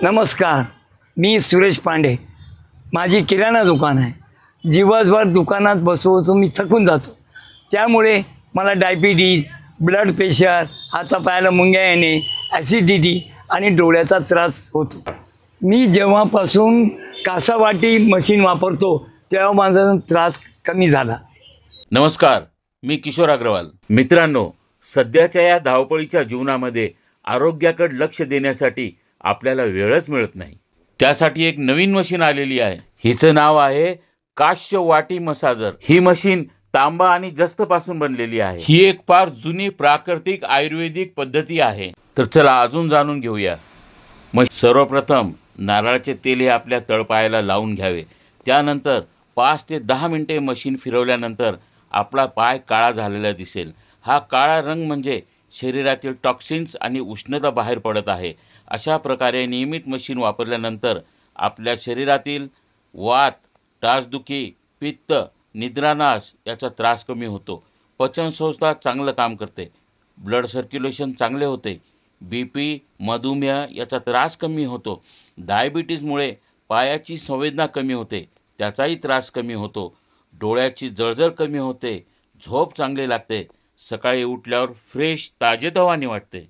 नमस्कार, मी सुरेश पांडे. माझी किराणा दुकान आहे. दिवसभर दुकानात बसू मी थकून जातो. त्यामुळे मला डायबिटीज, ब्लड प्रेशर, हातापायाला मुंग्या येणे, ॲसिडिटी आणि डोळ्याचा त्रास होतो. मी जेव्हापासून कासावाटी मशीन वापरतो तेव्हा माझा त्रास कमी झाला. नमस्कार, मी किशोर अग्रवाल. मित्रांनो, सध्याच्या या धावपळीच्या जीवनामध्ये आरोग्याकडे लक्ष देण्यासाठी आपल्याला वेळच मिळत नाही. त्यासाठी एक नवीन मशीन आलेली आहे. हिचं नाव आहे काश्य वाटी मसाजर. ही मशीन तांबा आणि जस्तपासून बनलेली आहे. ही एक फार जुनी प्राकृतिक आयुर्वेदिक पद्धती आहे. तर चला अजून जाणून घेऊया. सर्वप्रथम नारळाचे तेल हे आपल्या तळपायाला लावून घ्यावे. त्यानंतर 5 ते 10 मिनिटे मशीन फिरवल्यानंतर आपला पाय काळा झालेला दिसेल. हा काळा रंग म्हणजे शरीरातील टॉक्सिन्स आणि उष्णता बाहेर पडत आहे. अशा प्रकारे नियमित मशीन वापरल्यानंतर आपल्या शरीरातील वात, टाचदुखी, पित्त, निद्रानाश याचा त्रास कमी होतो. पचनसंस्था चांगलं काम करते. ब्लड सर्क्युलेशन चांगले होते. BP, मधुमेह याचा त्रास कमी होतो. डायबिटीजमुळे पायाची संवेदना कमी होते, त्याचाही त्रास कमी होतो. डोळ्याची जळजळ कमी होते. झोप चांगली लागते. सकाळी उठल्यावर फ्रेश ताजेतवाने वाटते.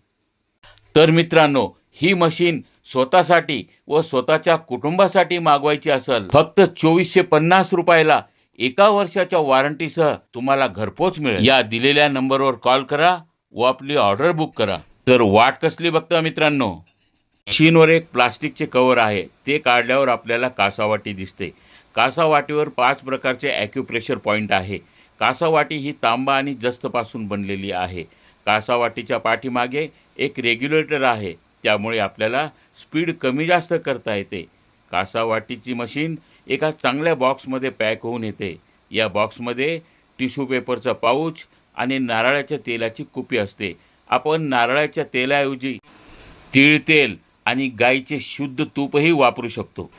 तर मित्रांनो, ही मशीन स्वतःसाठी व स्वतःच्या कुटुंबासाठी मागवायची असेल फक्त 2450 रुपयाला 1 वर्षाच्या वॉरंटीसह तुम्हाला घरपोच मिळेल. या दिलेल्या नंबरवर कॉल करा व आपली ऑर्डर बुक करा. तर वाट कसली बघता मित्रांनो. मशीनवर एक प्लास्टिकचे कव्हर आहे. ते काढल्यावर आपल्याला कासावाटी दिसते. कासावाटीवर 5 प्रकारचे ॲक्युप्रेशर पॉईंट आहे. कासावाटी ही तांबा आणि जस्तपासून बनलेली आहे. कासावाटीच्या पाठीमागे एक रेग्युलेटर आहे. त्यामुळे आपल्याला स्पीड कमी जास्त करता येते. कासावाटीची मशीन एका चांगल्या बॉक्समध्ये पॅक होऊन येते. या बॉक्समध्ये टिश्यू पेपरचा पाऊच आणि नारळाच्या तेलाची कुपी असते. आपण नारळाच्या तेलाऐवजी तीळ तेल आणि गाईचे शुद्ध तूपही वापरू शकतो.